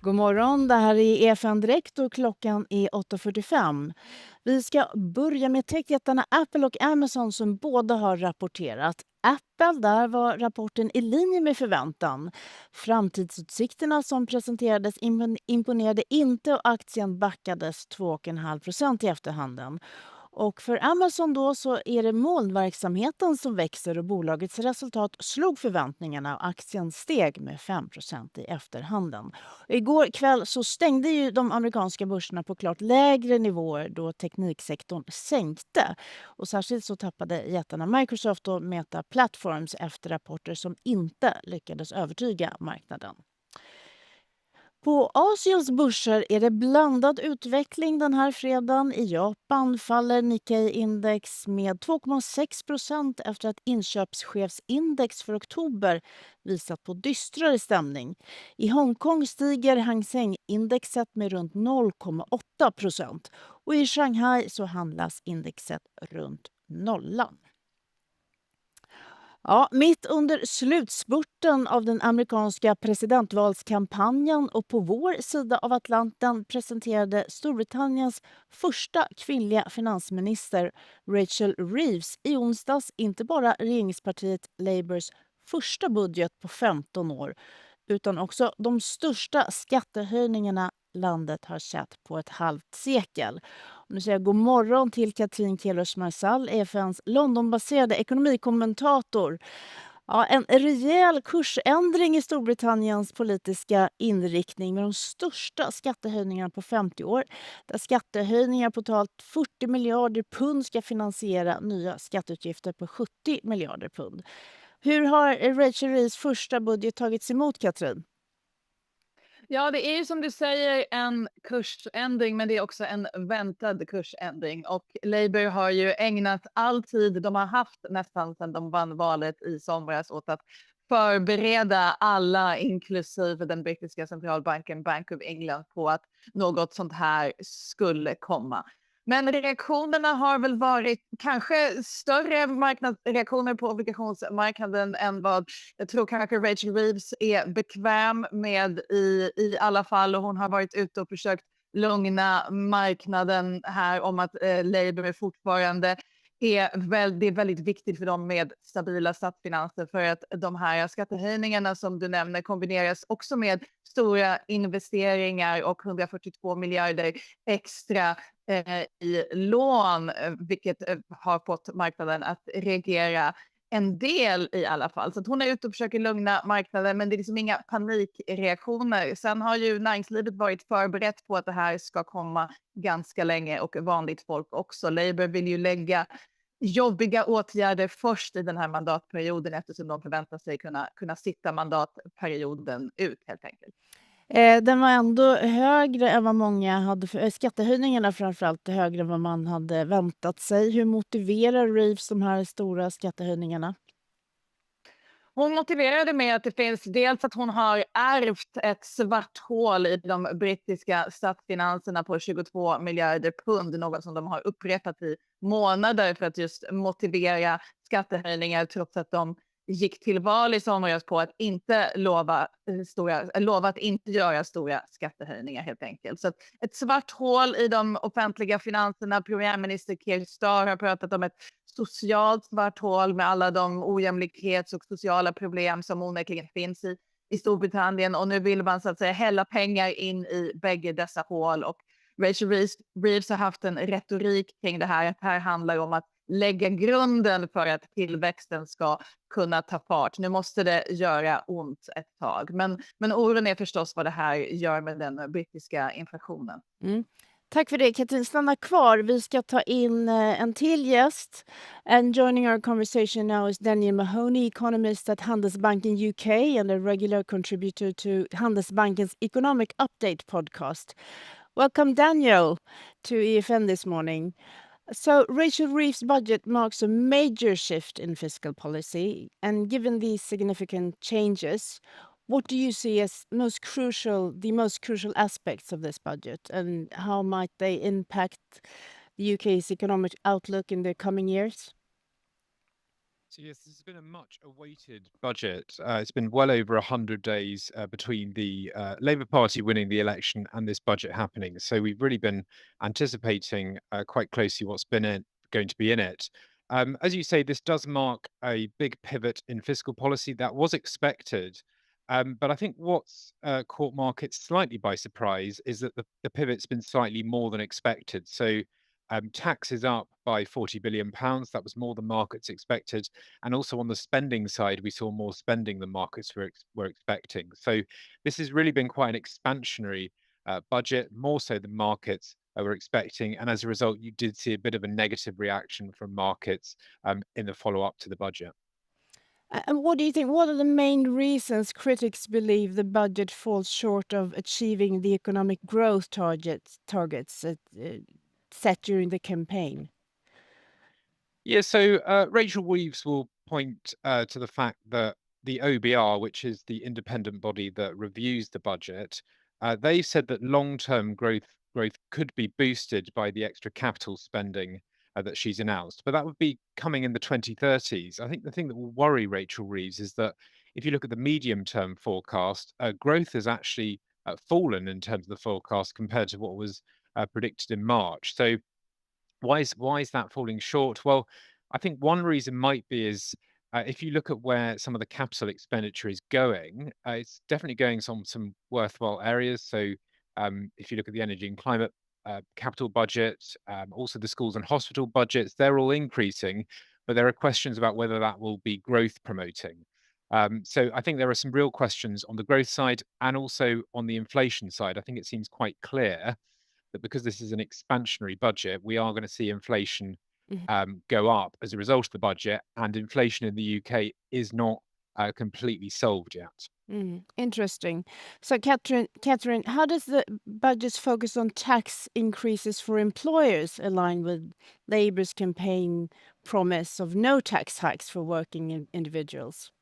God morgon, det här är EFN Direkt och klockan är 8:45. Vi ska börja med techjättarna Apple och Amazon som båda har rapporterat. Apple, där var rapporten i linje med förväntan. Framtidsutsikterna som presenterades imponerade inte och aktien backades 2,5% i efterhanden. Och för Amazon då så är det molnverksamheten som växer och bolagets resultat slog förväntningarna och aktien steg med 5% i efterhanden. Igår kväll så stängde ju de amerikanska börserna på klart lägre nivåer då tekniksektorn sänkte. Och särskilt så tappade jättarna Microsoft och Meta Platforms efter rapporter som inte lyckades övertyga marknaden. På Asiens börser är det blandad utveckling den här fredagen. I Japan faller Nikkei-index med 2,6% efter att inköpschefsindex för oktober visat på dystrare stämning. I Hongkong stiger Hang Seng-indexet med runt 0,8% och i Shanghai så handlas indexet runt nollan. Ja, mitt under slutspurten av den amerikanska presidentvalskampanjen och på vår sida av Atlanten presenterade Storbritanniens första kvinnliga finansminister Rachel Reeves i onsdags inte bara regeringspartiet Labours första budget på 15 år utan också de största skattehöjningarna landet har sett på ett halvt sekel. Och nu säger jag god morgon till Katrine Kielos, EFNs Londonbaserade ekonomikommentator. Ja, en rejäl kursändring i Storbritanniens politiska inriktning med de största skattehöjningarna på 50 år. Där skattehöjningar på totalt 40 miljarder pund ska finansiera nya skatteutgifter på 70 miljarder pund. Hur har Rachel Reeves första budget tagits emot, Katrin? Ja, det är ju som du säger en kursändring, men det är också en väntad kursändring. Och Labour har ju ägnat all tid de har haft nästan sedan de vann valet i somras åt att förbereda alla, inklusive den brittiska centralbanken Bank of England, på att något sånt här skulle komma. Men reaktionerna har väl varit kanske större marknadsreaktioner på obligationsmarknaden än vad jag tror kanske Rachel Reeves är bekväm med i alla fall. Och hon har varit ute och försökt lugna marknaden här om att Labour fortfarande det är väldigt viktigt för dem med stabila statsfinanser, för att de här skattehöjningarna som du nämner kombineras också med stora investeringar och 142 miljarder extra i lån, vilket har fått marknaden att reagera en del i alla fall. Så att hon är ute och försöker lugna marknaden, men det är liksom inga panikreaktioner. Sen har ju näringslivet varit förberett på att det här ska komma ganska länge och vanligt folk också. Labour vill ju lägga jobbiga åtgärder först i den här mandatperioden eftersom de förväntar sig kunna sitta mandatperioden ut helt enkelt. Den var ändå högre än vad många hade, skattehöjningarna framförallt högre än vad man hade väntat sig. Hur motiverar Reeves de här stora skattehöjningarna? Hon motiverade med att det finns dels att hon har ärvt ett svart hål i de brittiska statsfinanserna på 22 miljarder pund, något som de har upprepat i månader för att just motivera skattehöjningar, trots att de gick till val i somras på att inte lova att inte göra stora skattehöjningar helt enkelt. Så att ett svart hål i de offentliga finanserna. Premiärminister Keir Starmer har pratat om ett socialt svart hål med alla de ojämlikhets- och sociala problem som onekligen finns i Storbritannien. Och nu vill man så att säga hälla pengar in i bägge dessa hål. Och Rachel Reeves har haft en retorik kring det här. Att här handlar om att lägga grunden för att tillväxten ska kunna ta fart. Nu måste det göra ont ett tag. Men oron är förstås vad det här gör med den brittiska inflationen. Mm. Tack för det, Katrin. Stanna kvar. Vi ska ta in en till gäst. And joining our conversation now is Daniel Mahoney, economist at Handelsbanken UK and a regular contributor to Handelsbanken's Economic Update podcast. Welcome, Daniel, to EFN this morning. So Rachel Reeves' budget marks a major shift in fiscal policy, and given these significant changes, what do you see as the most crucial aspects of this budget, and how might they impact the UK's economic outlook in the coming years? So yes, this has been a much awaited budget. It's been well over 100 days between the Labour Party winning the election and this budget happening. So we've really been anticipating quite closely what's going to be in it. As you say, this does mark a big pivot in fiscal policy that was expected. But I think what's caught markets slightly by surprise is that the pivot's been slightly more than expected. So tax is up by £40 billion. That was more than markets expected. And also on the spending side, we saw more spending than markets were expecting. So this has really been quite an expansionary budget, more so than markets were expecting. And as a result, you did see a bit of a negative reaction from markets in the follow up to the budget. And what do you think? What are the main reasons critics believe the budget falls short of achieving the economic growth targets set during the campaign? Yeah, so Rachel Reeves will point to the fact that the OBR, which is the independent body that reviews the budget, they said that long-term growth could be boosted by the extra capital spending that she's announced, but that would be coming in the 2030s. I think the thing that will worry Rachel Reeves is that if you look at the medium-term forecast, growth has actually fallen in terms of the forecast compared to what was predicted in March. So why is that falling short? Well, I think one reason might be is if you look at where some of the capital expenditure is going, it's definitely going some worthwhile areas. So if you look at the energy and climate capital budget, also the schools and hospital budgets, they're all increasing, but there are questions about whether that will be growth promoting. So I think there are some real questions on the growth side and also on the inflation side. I think it seems quite clear that because this is an expansionary budget, we are going to see inflation Mhm. go up as a result of the budget, and inflation in the UK is not completely solved yet. Interesting. So, Catherine, how does the budget's focus on tax increases for employers align with Labour's campaign promise of no tax hikes for working individuals?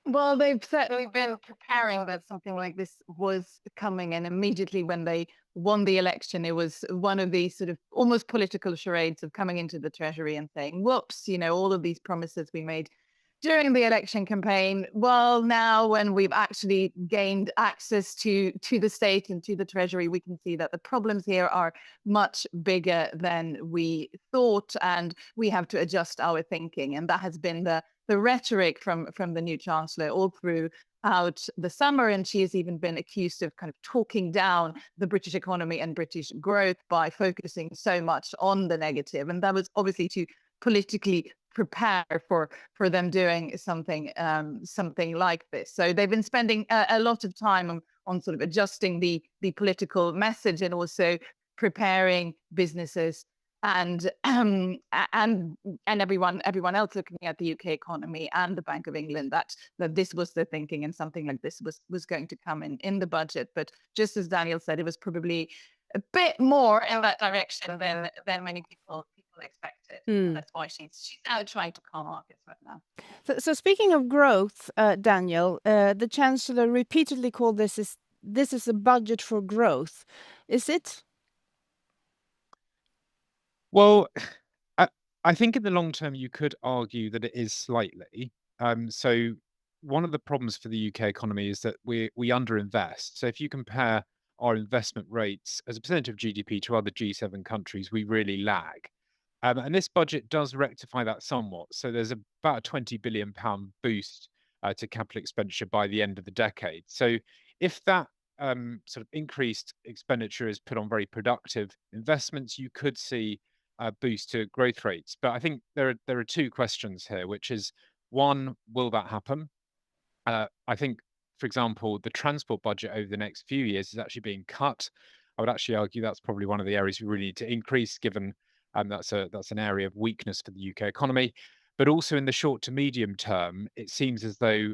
Well, they've certainly been preparing that something like this was coming. And immediately when they won the election, it was one of these sort of almost political charades of coming into the Treasury and saying, whoops, all of these promises we made during the election campaign. Well, now when we've actually gained access to the state and to the Treasury, we can see that the problems here are much bigger than we thought, and we have to adjust our thinking. And that has been the rhetoric from the new chancellor all throughout the summer. And she has even been accused of kind of talking down the British economy and British growth by focusing so much on the negative. And that was obviously to politically prepare for them doing something like this. So they've been spending a lot of time on sort of adjusting the political message and also preparing businesses and everyone else looking at the UK economy and the Bank of England that this was the thinking and something like this was going to come in the budget. But just as Daniel said, it was probably a bit more in that direction than many people expected. And that's why she's out trying to calm markets right now. So speaking of growth, Daniel, the chancellor repeatedly called this is a budget for growth. Is it? Well, I think in the long term, you could argue that it is slightly. So one of the problems for the UK economy is that we underinvest. So if you compare our investment rates as a percentage of GDP to other G7 countries, we really lag. And this budget does rectify that somewhat. So there's about a £20 billion boost to capital expenditure by the end of the decade. So if that sort of increased expenditure is put on very productive investments, you could see a boost to growth rates. But I think there are two questions here, which is one, will that happen? I think, for example, the transport budget over the next few years is actually being cut. I would actually argue that's probably one of the areas we really need to increase, given that's an area of weakness for the UK economy. But also in the short to medium term, it seems as though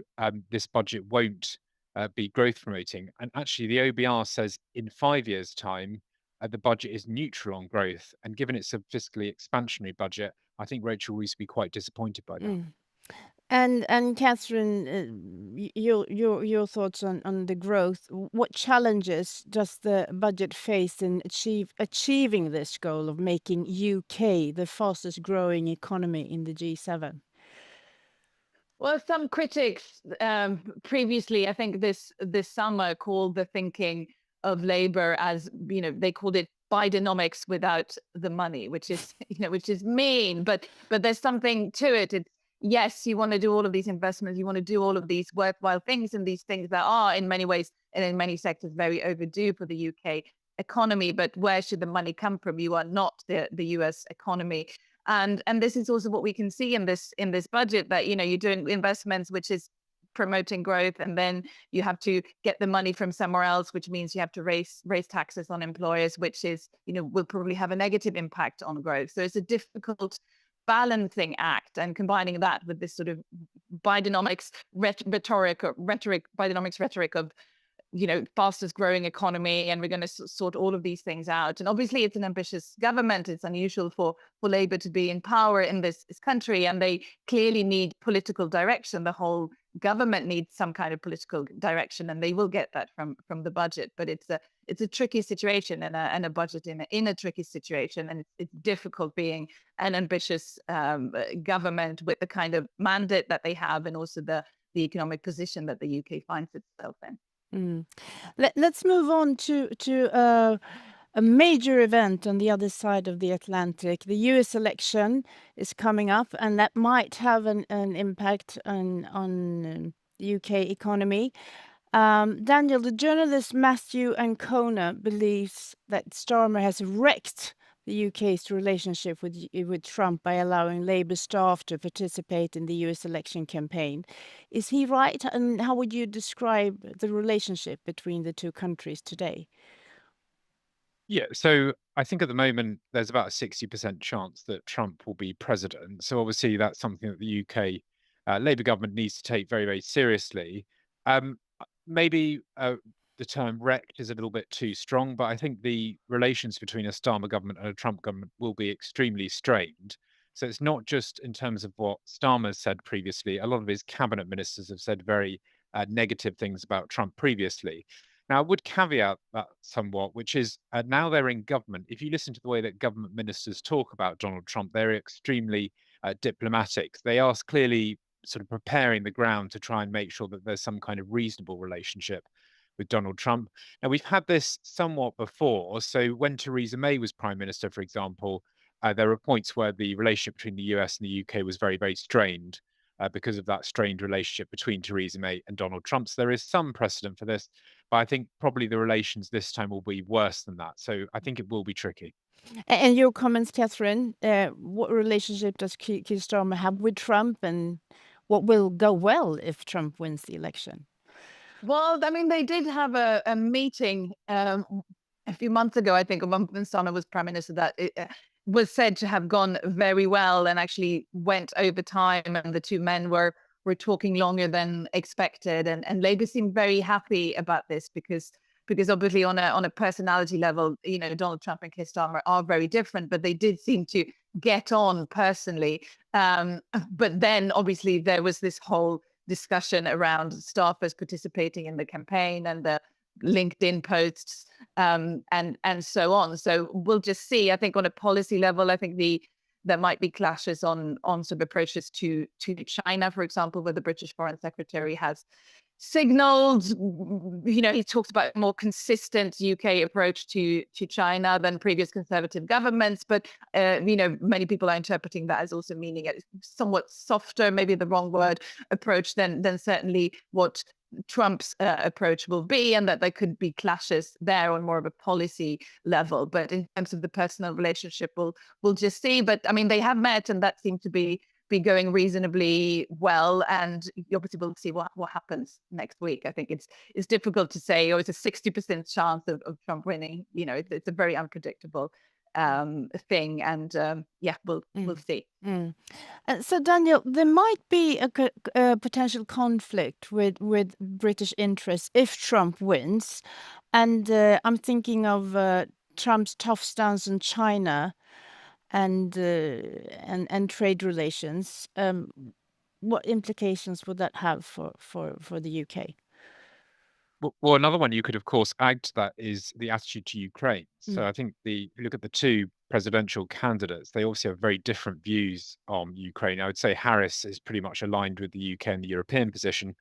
this budget won't be growth promoting. And actually, the OBR says in 5 years' time, the budget is neutral on growth. And given it's a fiscally expansionary budget, I think Rachel Rees would be quite disappointed by that. Mm. And Catherine, your thoughts on the growth. What challenges does the budget face in achieving this goal of making UK the fastest growing economy in the G7? Well, some critics previously, I think this summer, called the thinking of Labour as, they called it Bidenomics without the money, which is which is mean, but there's something to it. It's, yes, you want to do all of these investments, you want to do all of these worthwhile things, and these things that are in many ways and in many sectors very overdue for the UK economy. But where should the money come from? You are not the US economy. And this is also what we can see in this budget, that you're doing investments, which is promoting growth, and then you have to get the money from somewhere else, which means you have to raise taxes on employers, which is will probably have a negative impact on growth. So it's a difficult balancing act, and combining that with this sort of Bidenomics rhetoric of fastest growing economy, and we're going to sort all of these things out. And obviously it's an ambitious government. It's unusual for Labour to be in power in this country, and they clearly need political direction. The whole government needs some kind of political direction, and they will get that from the budget. But it's a tricky situation, and a budget in a tricky situation, and it's difficult being an ambitious government with the kind of mandate that they have, and also the economic position that the UK finds itself in. Let's move on to a major event on the other side of the Atlantic. The US election is coming up, and that might have an impact on the UK economy. Daniel, the journalist Matthew Ancona believes that Starmer has wrecked the UK's relationship with Trump by allowing Labour staff to participate in the US election campaign. Is he right? And how would you describe the relationship between the two countries today? Yeah, so I think at the moment there's about a 60% chance that Trump will be president. So obviously that's something that the UK Labour government needs to take very, very seriously. Maybe the term wrecked is a little bit too strong, but I think the relations between a Starmer government and a Trump government will be extremely strained. So it's not just in terms of what Starmer said previously. A lot of his cabinet ministers have said very negative things about Trump previously. Now, I would caveat that somewhat, which is now they're in government. If you listen to the way that government ministers talk about Donald Trump, they're extremely diplomatic. They are clearly sort of preparing the ground to try and make sure that there's some kind of reasonable relationship with Donald Trump. Now, we've had this somewhat before. So when Theresa May was prime minister, for example, there were points where the relationship between the US and the UK was very, very strained because of that strained relationship between Theresa May and Donald Trump. So there is some precedent for this, but I think probably the relations this time will be worse than that. So I think it will be tricky. And your comments, Catherine, what relationship does Keir Starmer have with Trump, and what will go well if Trump wins the election? Well, I mean, they did have a meeting a few months ago, I think, when Starmer was prime minister, that it was said to have gone very well, and actually went over time, and the two men were talking longer than expected, and Labour seemed very happy about this, because obviously on a personality level, Donald Trump and Keir Starmer are very different, but they did seem to get on personally. But then obviously there was this whole discussion around staffers participating in the campaign, and the LinkedIn posts, and so on. So we'll just see. I think on a policy level, I think there might be clashes on sort of approaches to China, for example, where the British Foreign Secretary has signaled, he talks about a more consistent UK approach to China than previous Conservative governments. But, many people are interpreting that as also meaning a somewhat softer, maybe the wrong word, approach than certainly what Trump's approach will be, and that there could be clashes there on more of a policy level. But in terms of the personal relationship, we'll just see. But I mean, they have met, and that seemed to be going reasonably well, and obviously we'll see what happens next week. I think it's difficult to say, it's a 60% chance of Trump winning. It's a very unpredictable thing, and we'll see. So Daniel, there might be a potential conflict with British interests if Trump wins, and I'm thinking of Trump's tough stance on China and trade relations. What implications would that have for the UK? Well, another one you could, of course, add to that is the attitude to Ukraine. So I think if you look at the two presidential candidates, they obviously have very different views on Ukraine. I would say Harris is pretty much aligned with the UK and the European position.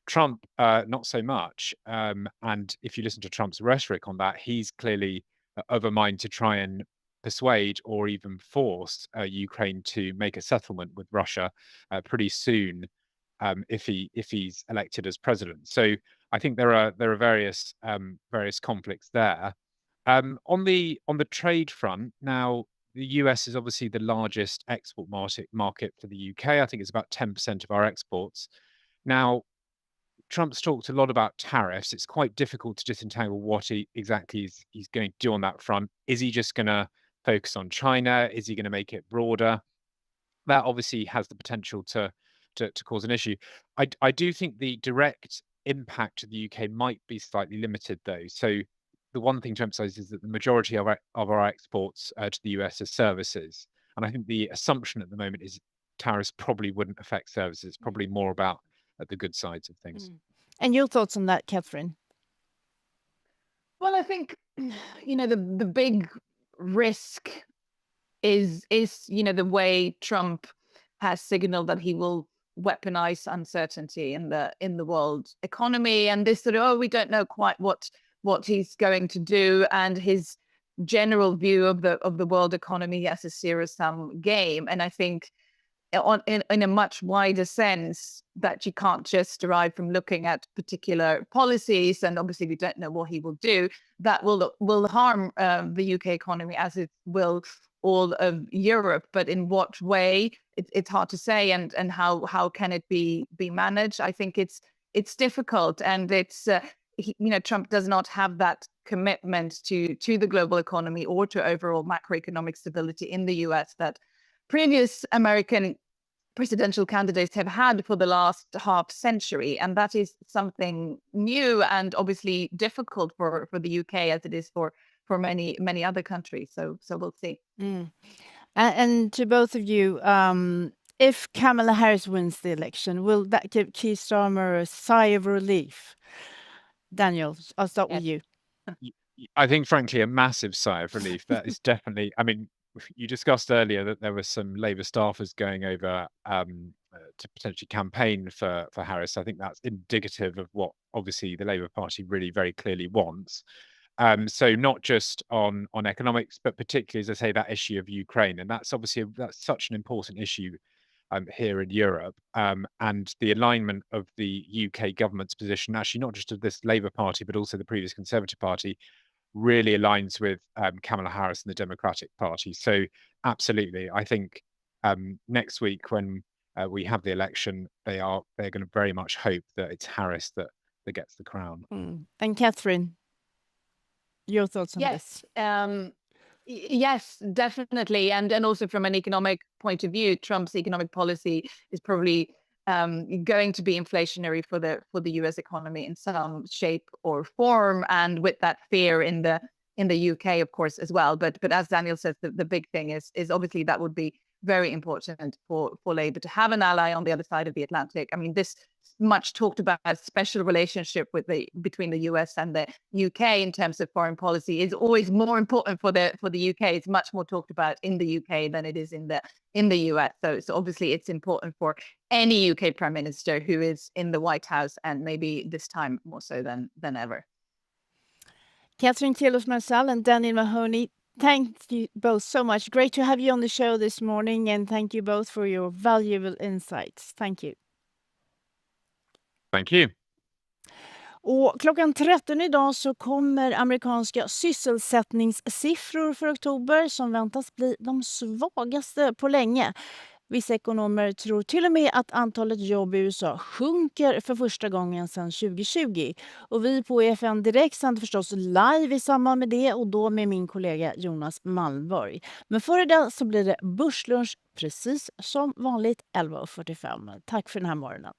Trump, not so much. And if you listen to Trump's rhetoric on that, he's clearly of a mind to try and persuade or even force Ukraine to make a settlement with Russia pretty soon if he's elected as president. So I think there are various conflicts there. On the trade front, now the US is obviously the largest export market for the UK. I think it's about 10% of our exports. Now, Trump's talked a lot about tariffs. It's quite difficult to disentangle what exactly he's going to do on that front. Is he just going to focus on China? Is he going to make it broader? That obviously has the potential to cause an issue. I do think the direct impact to the UK might be slightly limited, though. So the one thing to emphasize is that the majority of our exports to the US are services. And I think the assumption at the moment is tariffs probably wouldn't affect services. It's probably more about the good sides of things. And your thoughts on that, Catherine? Well, I think, the big risk is the way Trump has signaled that he will weaponize uncertainty in the world economy, and this sort of, we don't know quite what he's going to do, and his general view of the world economy as a zero-sum game. And I think in a much wider sense that you can't just derive from looking at particular policies, and obviously we don't know what he will do, that will harm the UK economy as it will all of Europe. But in what way, it's hard to say, and how can it be managed? I think it's difficult, and it's Trump does not have that commitment to the global economy or to overall macroeconomic stability in the US that previous American presidential candidates have had for the last half century. And that is something new and obviously difficult for the UK as it is for many other countries. So we'll see. And to both of you, if Kamala Harris wins the election, will that give Keir Starmer a sigh of relief? Daniel, I'll start with you. I think, frankly, a massive sigh of relief. That is definitely, I mean, you discussed earlier that there were some Labour staffers going over to potentially campaign for Harris. I think that's indicative of what obviously the Labour Party really very clearly wants. So not just on economics, but particularly, as I say, that issue of Ukraine. And that's obviously that's such an important issue here in Europe. And the alignment of the UK government's position, actually not just of this Labour Party, but also the previous Conservative Party, really aligns with Kamala Harris and the Democratic Party. So absolutely, I think next week when we have the election, they're going to very much hope that it's Harris that gets the crown. And Catherine, your thoughts on this? Yes, definitely. And also from an economic point of view, Trump's economic policy is probably going to be inflationary for the US economy in some shape or form, and with that fear in the UK, of course, as well. But as Daniel says, the big thing is obviously that would be very important for Labour to have an ally on the other side of the Atlantic. I mean, this much talked about special relationship between the US and the UK in terms of foreign policy is always more important for the UK. It's much more talked about in the UK than it is in the US. So obviously it's important for any UK Prime Minister who is in the White House, and maybe this time more so than ever. Katrine Kielos and Daniel Mahoney, thank you both so much. Great to have you on the show this morning, and thank you both for your valuable insights. Thank you. Thank you. Och klockan 13 idag så kommer amerikanska sysselsättningssiffror för oktober som väntas bli de svagaste på länge. Vissa ekonomer tror till och med att antalet jobb i USA sjunker för första gången sedan 2020. Och vi på EFN Direkt sänder förstås live i samband med det, och då med min kollega Jonas Malmborg. Men före det så blir det börslunch precis som vanligt 11:45. Tack för den här morgonen.